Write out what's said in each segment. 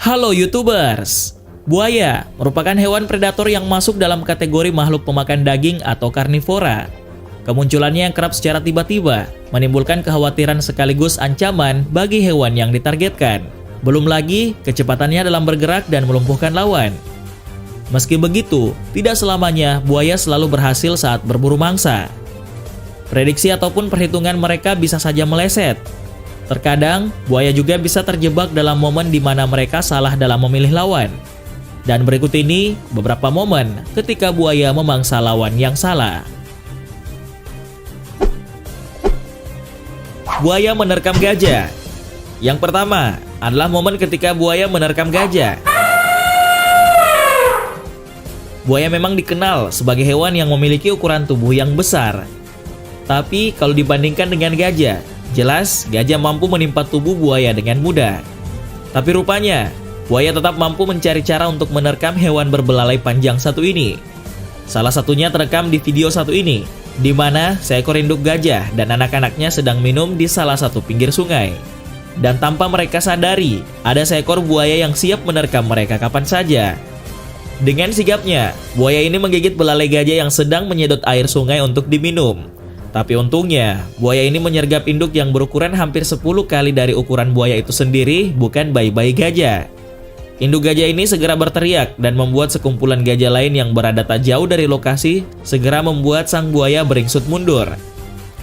Halo YouTubers! Buaya merupakan hewan predator yang masuk dalam kategori makhluk pemakan daging atau karnivora. Kemunculannya yang kerap secara tiba-tiba menimbulkan kekhawatiran sekaligus ancaman bagi hewan yang ditargetkan. Belum lagi kecepatannya dalam bergerak dan melumpuhkan lawan. Meski begitu, tidak selamanya buaya selalu berhasil saat berburu mangsa. Prediksi ataupun perhitungan mereka bisa saja meleset. Terkadang, buaya juga bisa terjebak dalam momen di mana mereka salah dalam memilih lawan. Dan berikut ini beberapa momen ketika buaya memangsa lawan yang salah. Buaya menerkam gajah. Yang pertama adalah momen ketika buaya menerkam gajah. Buaya memang dikenal sebagai hewan yang memiliki ukuran tubuh yang besar. Tapi kalau dibandingkan dengan gajah, jelas gajah mampu menimpa tubuh buaya dengan mudah. Tapi rupanya, buaya tetap mampu mencari cara untuk menerkam hewan berbelalai panjang satu ini. Salah satunya terekam di video satu ini, di mana seekor induk gajah dan anak-anaknya sedang minum di salah satu pinggir sungai. Dan tanpa mereka sadari, ada seekor buaya yang siap menerkam mereka kapan saja. Dengan sigapnya, buaya ini menggigit belalai gajah yang sedang menyedot air sungai untuk diminum. Tapi untungnya, buaya ini menyergap induk yang berukuran hampir 10 kali dari ukuran buaya itu sendiri, bukan bayi-bayi gajah. Induk gajah ini segera berteriak dan membuat sekumpulan gajah lain yang berada tak jauh dari lokasi segera membuat sang buaya beringsut mundur.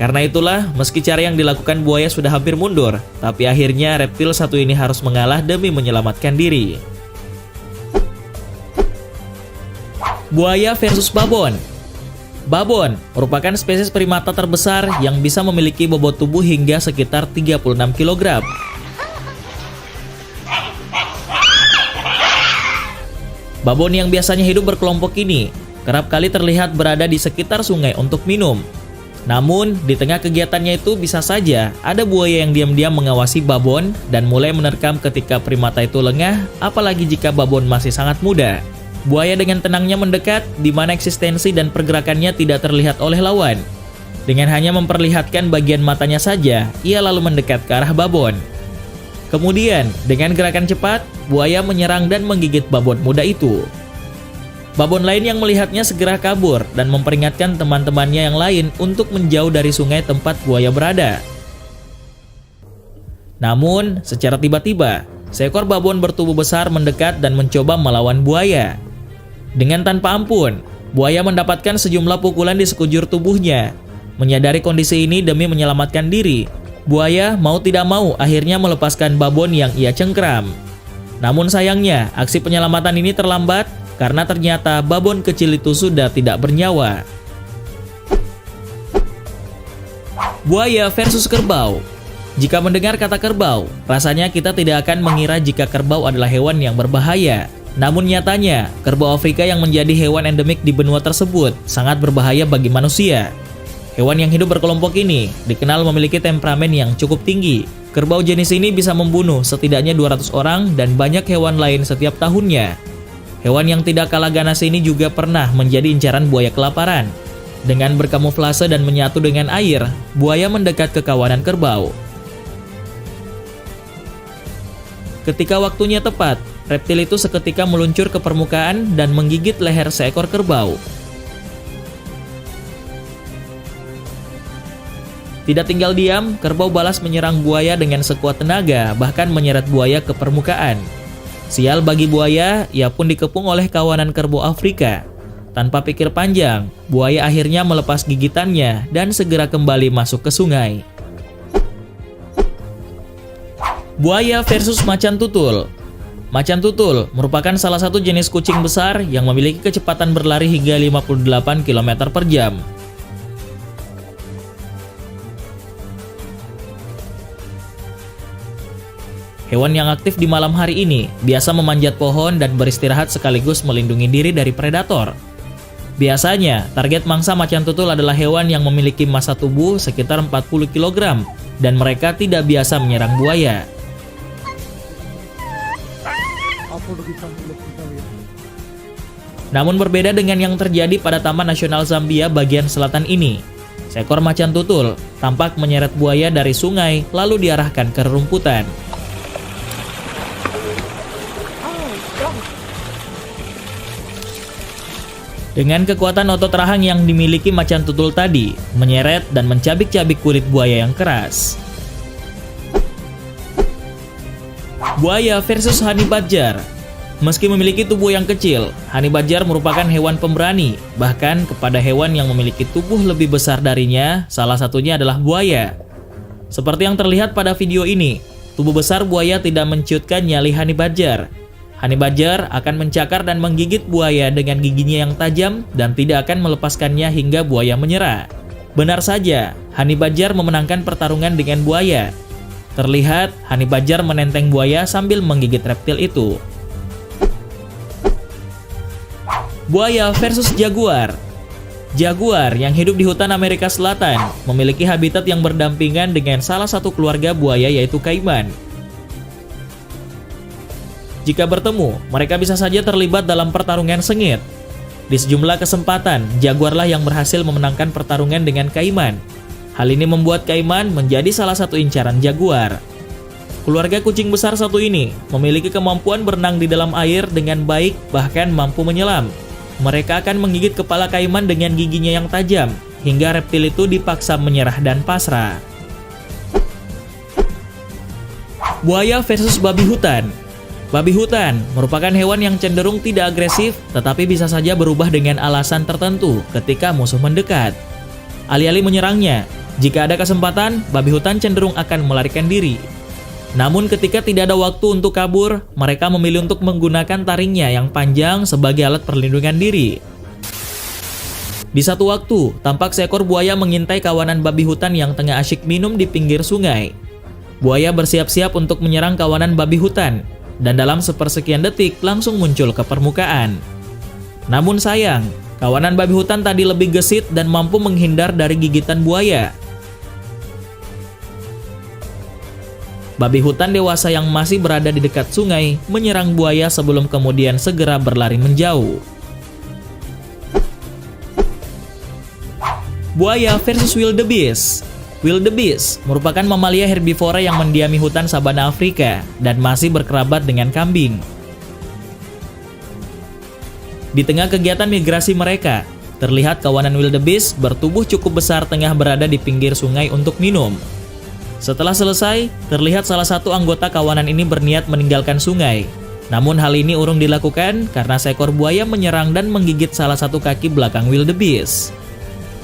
Karena itulah, meski cara yang dilakukan buaya sudah hampir mundur, tapi akhirnya reptil satu ini harus mengalah demi menyelamatkan diri. Buaya versus babon. Babon merupakan spesies primata terbesar yang bisa memiliki bobot tubuh hingga sekitar 36 kg. Babon yang biasanya hidup berkelompok ini kerap kali terlihat berada di sekitar sungai untuk minum. Namun, di tengah kegiatannya itu bisa saja ada buaya yang diam-diam mengawasi babon dan mulai menerkam ketika primata itu lengah, apalagi jika babon masih sangat muda. Buaya dengan tenangnya mendekat, di mana eksistensi dan pergerakannya tidak terlihat oleh lawan. Dengan hanya memperlihatkan bagian matanya saja, ia lalu mendekat ke arah babon. Kemudian, dengan gerakan cepat, buaya menyerang dan menggigit babon muda itu. Babon lain yang melihatnya segera kabur dan memperingatkan teman-temannya yang lain untuk menjauh dari sungai tempat buaya berada. Namun, secara tiba-tiba, seekor babon bertubuh besar mendekat dan mencoba melawan buaya. Dengan tanpa ampun, buaya mendapatkan sejumlah pukulan di sekujur tubuhnya. Menyadari kondisi ini demi menyelamatkan diri, buaya mau tidak mau akhirnya melepaskan babon yang ia cengkram. Namun sayangnya, aksi penyelamatan ini terlambat karena ternyata babon kecil itu sudah tidak bernyawa. Buaya versus kerbau. Jika mendengar kata kerbau, rasanya kita tidak akan mengira jika kerbau adalah hewan yang berbahaya. Namun nyatanya, kerbau Afrika yang menjadi hewan endemik di benua tersebut sangat berbahaya bagi manusia. Hewan yang hidup berkelompok ini dikenal memiliki temperamen yang cukup tinggi. Kerbau jenis ini bisa membunuh setidaknya 200 orang dan banyak hewan lain setiap tahunnya. Hewan yang tidak kalah ganas ini juga pernah menjadi incaran buaya kelaparan. Dengan berkamuflase dan menyatu dengan air, buaya mendekat ke kawanan kerbau. Ketika waktunya tepat, reptil itu seketika meluncur ke permukaan dan menggigit leher seekor kerbau. Tidak tinggal diam, kerbau balas menyerang buaya dengan sekuat tenaga, bahkan menyeret buaya ke permukaan. Sial bagi buaya, ia pun dikepung oleh kawanan kerbau Afrika. Tanpa pikir panjang, buaya akhirnya melepas gigitannya dan segera kembali masuk ke sungai. Buaya versus macan tutul. Macan tutul merupakan salah satu jenis kucing besar yang memiliki kecepatan berlari hingga 58 km per jam. Hewan yang aktif di malam hari ini biasa memanjat pohon dan beristirahat sekaligus melindungi diri dari predator. Biasanya, target mangsa macan tutul adalah hewan yang memiliki massa tubuh sekitar 40 kg dan mereka tidak biasa menyerang buaya. Namun berbeda dengan yang terjadi pada Taman Nasional Zambia bagian selatan ini. Seekor macan tutul tampak menyeret buaya dari sungai lalu diarahkan ke rerumputan. Dengan kekuatan otot rahang yang dimiliki macan tutul tadi, menyeret dan mencabik-cabik kulit buaya yang keras. Buaya versus honey badger. Meski memiliki tubuh yang kecil, honey badger merupakan hewan pemberani. Bahkan kepada hewan yang memiliki tubuh lebih besar darinya, salah satunya adalah buaya. Seperti yang terlihat pada video ini, tubuh besar buaya tidak menciutkan nyali honey badger. Honey badger akan mencakar dan menggigit buaya dengan giginya yang tajam dan tidak akan melepaskannya hingga buaya menyerah. Benar saja, honey badger memenangkan pertarungan dengan buaya. Terlihat, honey badger menenteng buaya sambil menggigit reptil itu. Buaya versus jaguar. Jaguar yang hidup di hutan Amerika Selatan memiliki habitat yang berdampingan dengan salah satu keluarga buaya yaitu kaiman. Jika bertemu, mereka bisa saja terlibat dalam pertarungan sengit. Di sejumlah kesempatan, jaguarlah yang berhasil memenangkan pertarungan dengan kaiman. Hal ini membuat kaiman menjadi salah satu incaran jaguar. Keluarga kucing besar satu ini memiliki kemampuan berenang di dalam air dengan baik, bahkan mampu menyelam. Mereka akan menggigit kepala kaiman dengan giginya yang tajam, hingga reptil itu dipaksa menyerah dan pasrah. Buaya versus babi hutan. Babi hutan merupakan hewan yang cenderung tidak agresif, tetapi bisa saja berubah dengan alasan tertentu ketika musuh mendekat. Alih-alih menyerangnya, jika ada kesempatan, babi hutan cenderung akan melarikan diri. Namun ketika tidak ada waktu untuk kabur, mereka memilih untuk menggunakan taringnya yang panjang sebagai alat perlindungan diri. Di satu waktu, tampak seekor buaya mengintai kawanan babi hutan yang tengah asyik minum di pinggir sungai. Buaya bersiap-siap untuk menyerang kawanan babi hutan, dan dalam sepersekian detik langsung muncul ke permukaan. Namun sayang, kawanan babi hutan tadi lebih gesit dan mampu menghindar dari gigitan buaya. Babi hutan dewasa yang masih berada di dekat sungai menyerang buaya sebelum kemudian segera berlari menjauh. Buaya versus wildebeest. Wildebeest merupakan mamalia herbivora yang mendiami hutan sabana Afrika dan masih berkerabat dengan kambing. Di tengah kegiatan migrasi mereka, terlihat kawanan wildebeest bertubuh cukup besar tengah berada di pinggir sungai untuk minum. Setelah selesai, terlihat salah satu anggota kawanan ini berniat meninggalkan sungai. Namun hal ini urung dilakukan karena seekor buaya menyerang dan menggigit salah satu kaki belakang wildebeest.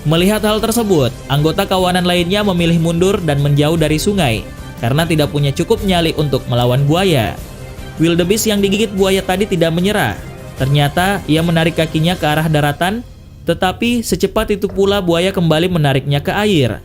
Melihat hal tersebut, anggota kawanan lainnya memilih mundur dan menjauh dari sungai karena tidak punya cukup nyali untuk melawan buaya. Wildebeest yang digigit buaya tadi tidak menyerah. Ternyata ia menarik kakinya ke arah daratan, tetapi secepat itu pula buaya kembali menariknya ke air.